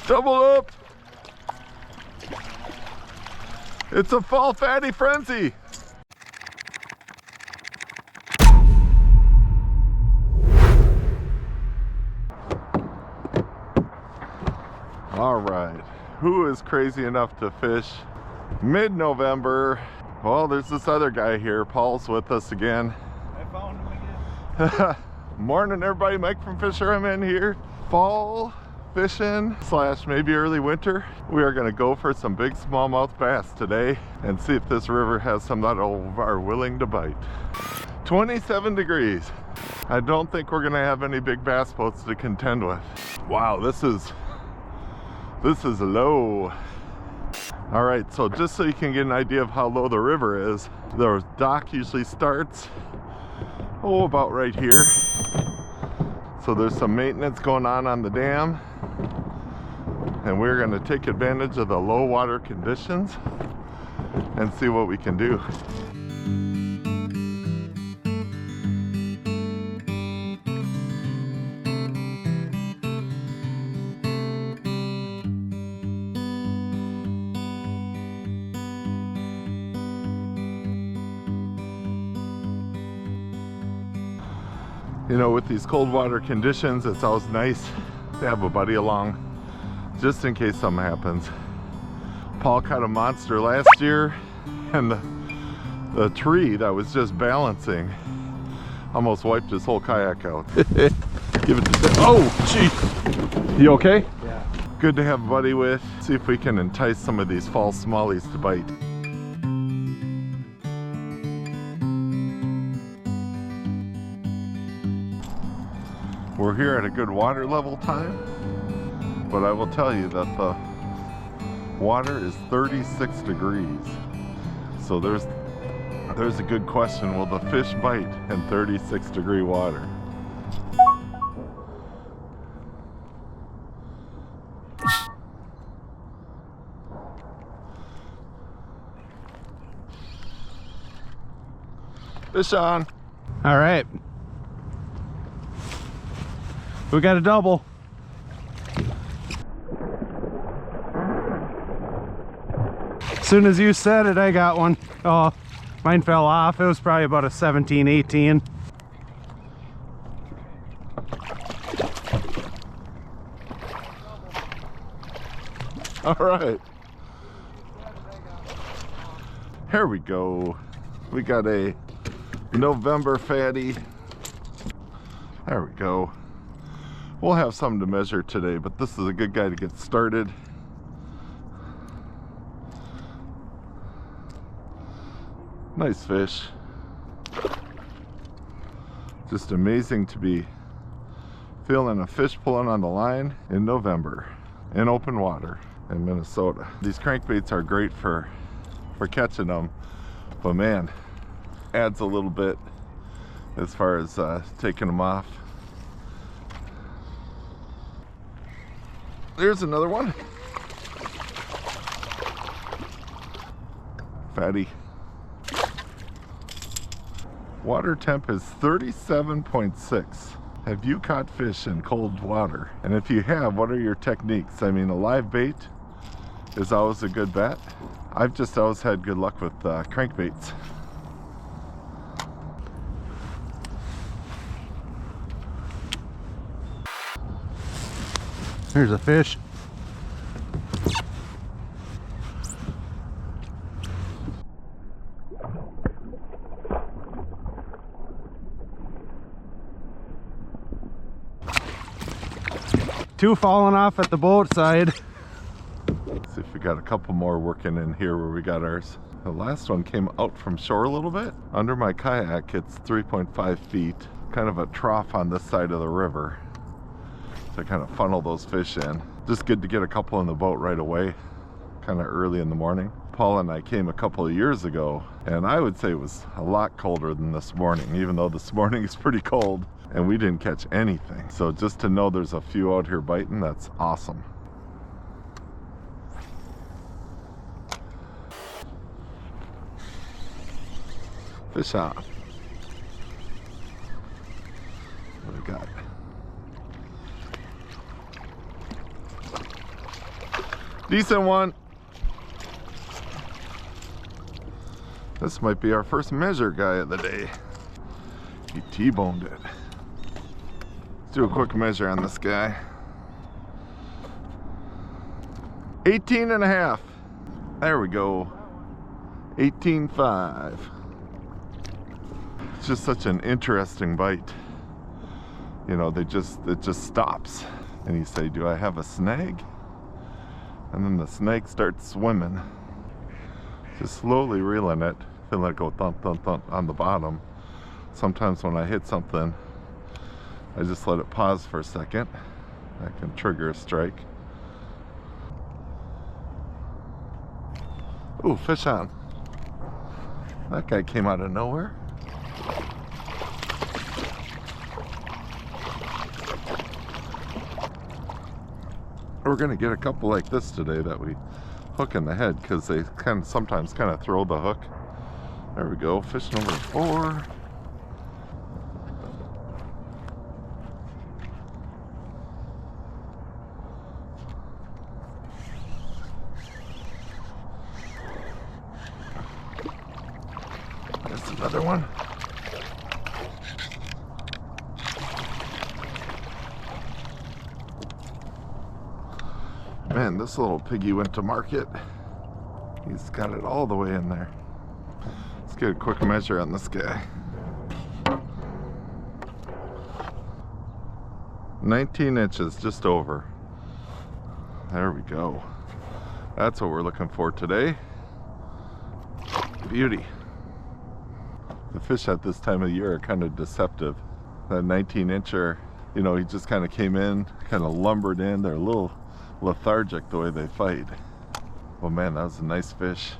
Double up. It's a fall fatty frenzy. All right, who is crazy enough to fish mid-November? Well, there's this other guy here. Paul's with us again. I found him again. Morning, everybody. Mike from FisherMN here. Fall fishing / maybe early winter. We are going to go for some big smallmouth bass today and see if this river has some that are willing to bite. 27 degrees. I don't think we're going to have any big bass boats to contend with. Wow, this is low. All right, so just so you can get an idea of how low the river is, the dock usually starts about right here. So there's some maintenance going on the dam, and we're going to take advantage of the low water conditions and see what we can do. You know, with these cold water conditions, it's always nice to have a buddy along just in case something happens. Paul caught a monster last year, and the tree that was just balancing almost wiped his whole kayak out. Give it to oh, gee. You okay? Yeah. Good to have a buddy with. See if we can entice some of these fall smallies to bite. We're here at a good water level time, but I will tell you that the water is 36 degrees. So there's a good question, will the fish bite in 36 degree water? Fish on. All right. We got a double. As soon as you said it, I got one. Oh, mine fell off. It was probably about a 17, 18. All right. Here we go. We got a November fatty. There we go. We'll have something to measure today, but this is a good guy to get started. Nice fish. Just amazing to be feeling a fish pulling on the line in November in open water in Minnesota. These crankbaits are great for catching them, but man, adds a little bit as far as taking them off. There's another one. Fatty. Water temp is 37.6. Have you caught fish in cold water? And if you have, what are your techniques? I mean, a live bait is always a good bet. I've just always had good luck with crankbaits. Here's a fish. Two falling off at the boat side. Let's see if we got a couple more working in here where we got ours. The last one came out from shore a little bit. Under my kayak, it's 3.5 feet. Kind of a trough on this side of the river to kind of funnel those fish in. Just good to get a couple in the boat right away, kind of early in the morning. Paul and I came a couple of years ago, and I would say it was a lot colder than this morning, even though this morning is pretty cold, and we didn't catch anything. So just to know there's a few out here biting, that's awesome. Fish on. What do we got? Decent one. This might be our first measure guy of the day. He T-boned it. Let's do a quick measure on this guy. 18 and a half. There we go. 18.5. It's just such an interesting bite. You know, it just stops. And you say, do I have a snag? And then the snake starts swimming. Just slowly reeling it. Feel it go thump, thump, thump on the bottom. Sometimes when I hit something, I just let it pause for a second. That can trigger a strike. Ooh, fish on. That guy came out of nowhere. We're gonna get a couple like this today that we hook in the head because they sometimes throw the hook. There we go, fish number 4. There's another one. Man, this little piggy went to market. He's got it all the way in there. Let's get a quick measure on this guy. 19 inches, just over. There we go. That's what we're looking for today. Beauty. The fish at this time of year are kind of deceptive. That 19 incher, you know, he just kind of came in, kind of lumbered in. They're a little lethargic the way they fight. Well, man, that was a nice fish.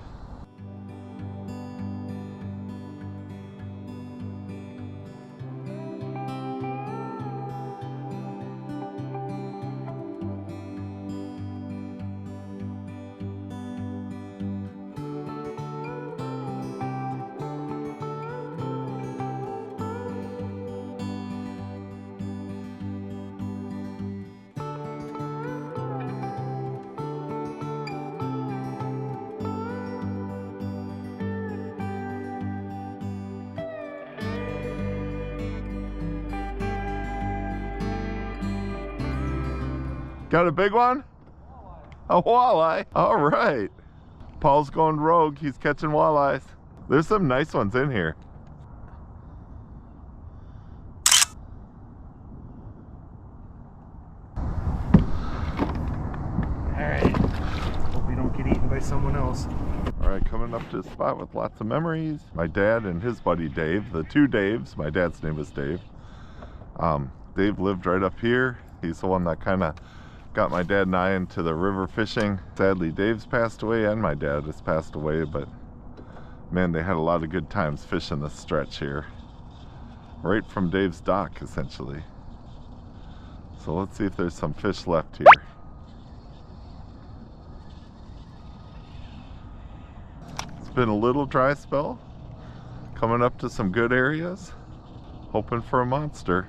Got a big one? A walleye. All right. Paul's going rogue. He's catching walleyes. There's some nice ones in here. All right. Hope we don't get eaten by someone else. All right, coming up to a spot with lots of memories. My dad and his buddy Dave, the two Daves. My dad's name is Dave. Dave lived right up here. He's the one that kind of got my dad and I into the river fishing. Sadly, Dave's passed away and my dad has passed away, but man, they had a lot of good times fishing this stretch here. Right from Dave's dock, essentially. So let's see if there's some fish left here. It's been a little dry spell. Coming up to some good areas. Hoping for a monster.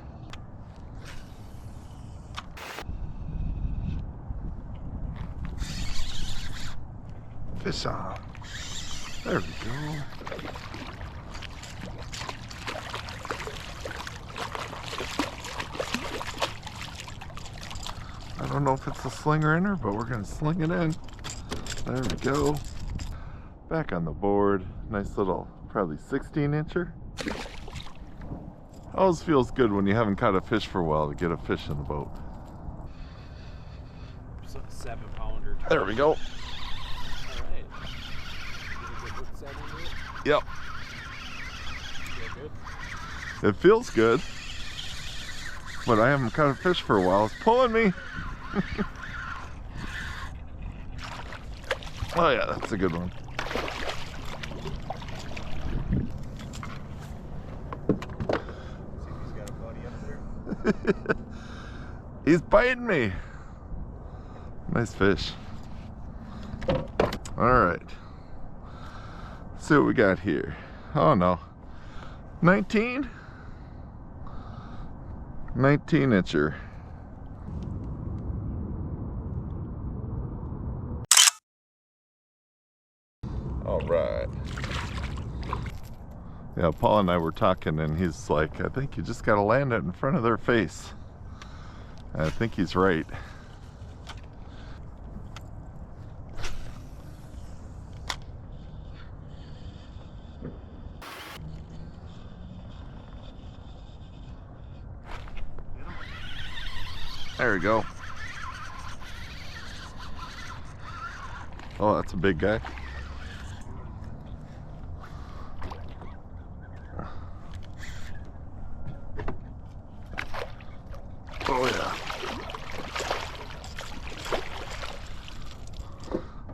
Fish on. There we go. I don't know if it's a slinger in her, but we're gonna sling it in. There we go. Back on the board. Nice little, probably 16 incher. Always feels good when you haven't caught a fish for a while to get a fish in the boat. 7-pounder. There we go. Yep. It feels good, but I haven't caught a fish for a while. It's pulling me. Oh yeah, that's a good one. See if he's got a buddy up there. He's biting me. Nice fish. All right. See what we got here. Oh no. 19 incher. All right. Yeah, Paul and I were talking and he's like, I think you just got to land it in front of their face. And I think he's right. There we go. Oh, that's a big guy. Oh yeah.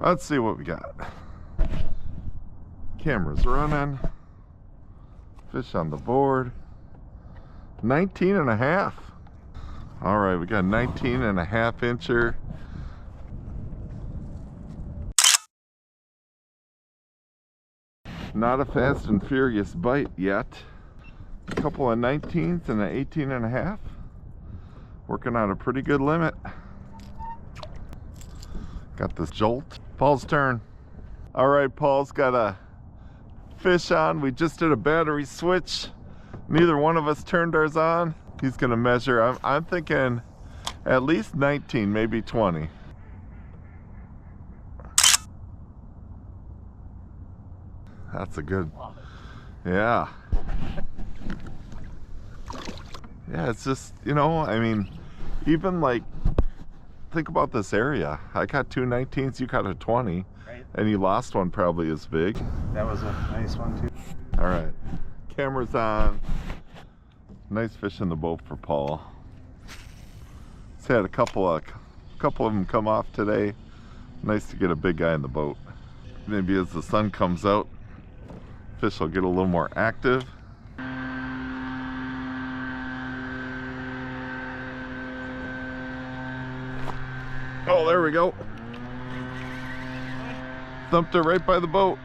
Let's see what we got. Camera's running. Fish on the board. 19 and a half. All right, we got 19 and a half incher. Not a fast and furious bite yet. A couple of 19s and an 18 and a half. Working on a pretty good limit. Got this jolt. Paul's turn. All right, Paul's got a fish on. We just did a battery switch. Neither one of us turned ours on. He's gonna measure. I'm thinking at least 19, maybe 20. That's a good, yeah. Yeah, it's just, you know, I mean, even like, think about this area. I got two 19s, you got a 20, right. And you lost one probably as big. That was a nice one too. All right, camera's on. Nice fish in the boat for Paul. He's had a couple of them come off today. Nice to get a big guy in the boat. Maybe as the sun comes out, fish will get a little more active. Oh, there we go. Thumped her right by the boat.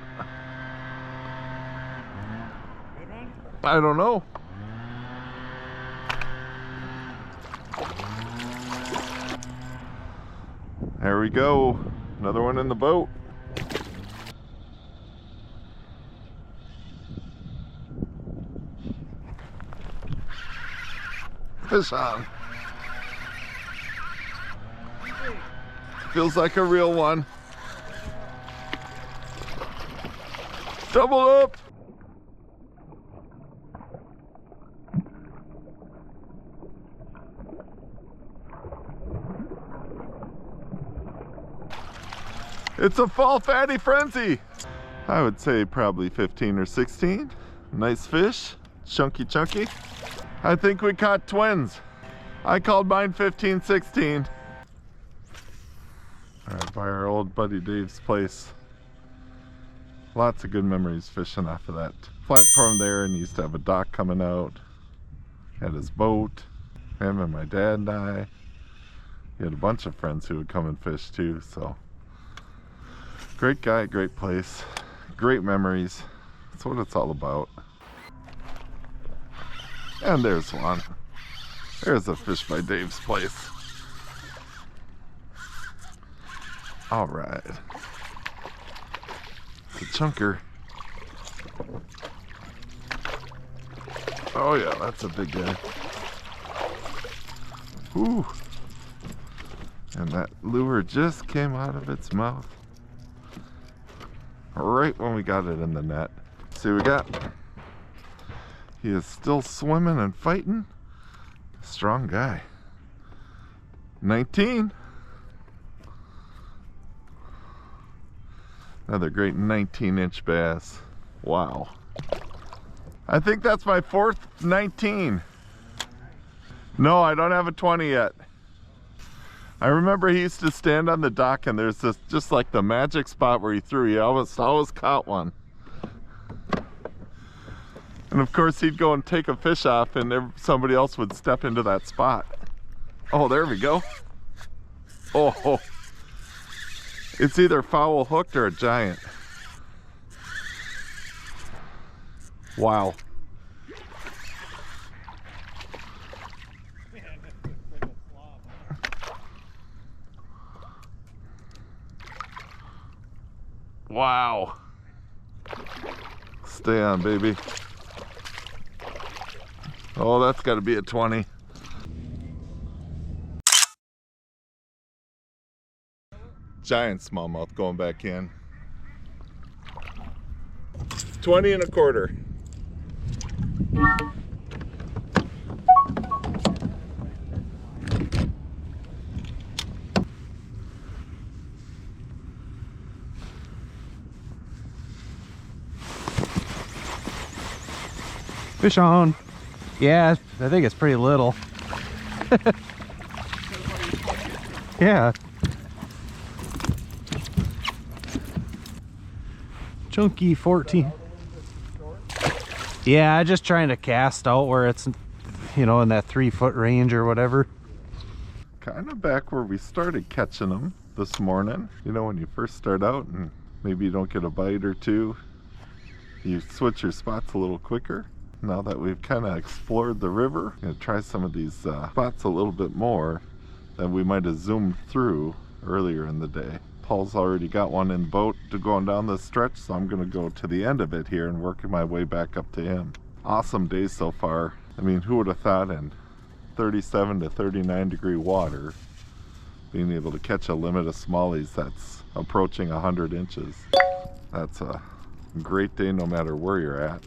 I don't know. There we go. Another one in the boat. Fish on. Feels like a real one. Double up. It's a fall fatty frenzy. I would say probably 15 or 16. Nice fish, chunky. I think we caught twins. I called mine 15, 16. All right, by our old buddy Dave's place. Lots of good memories fishing off of that platform there, and he used to have a dock coming out. Had his boat, him and my dad and I. He had a bunch of friends who would come and fish too, so. Great guy, great place, great memories. That's what it's all about. And there's one. There's a fish by Dave's place. All right. It's a chunker. Oh yeah, that's a big guy. Ooh. And that lure just came out of its mouth. Right when we got it in the net. See what we got? He is still swimming and fighting. Strong guy. 19. Another great 19-inch bass. Wow. I think that's my fourth 19. No, I don't have a 20 yet. I remember he used to stand on the dock and there's this, just like the magic spot where he threw. He always caught one. And of course he'd go and take a fish off and somebody else would step into that spot. Oh, there we go. Oh, it's either foul hooked or a giant. Wow. Wow. Stay on, baby. Oh, that's got to be a 20. Giant smallmouth going back in. 20 and a quarter. Fish on. Yeah, I think it's pretty little. Yeah. Chunky 14. Yeah, just trying to cast out where it's, you know, in that 3-foot range or whatever. Kind of back where we started catching them this morning. You know, when you first start out and maybe you don't get a bite or two, you switch your spots a little quicker. Now that we've kind of explored the river, I'm gonna try some of these spots a little bit more than we might have zoomed through earlier in the day. Paul's already got one in boat to going down this stretch, so I'm gonna go to the end of it here and work my way back up to him. Awesome day so far. I mean, who would have thought in 37 to 39 degree water being able to catch a limit of smallies that's approaching 100 inches. That's a great day no matter where you're at.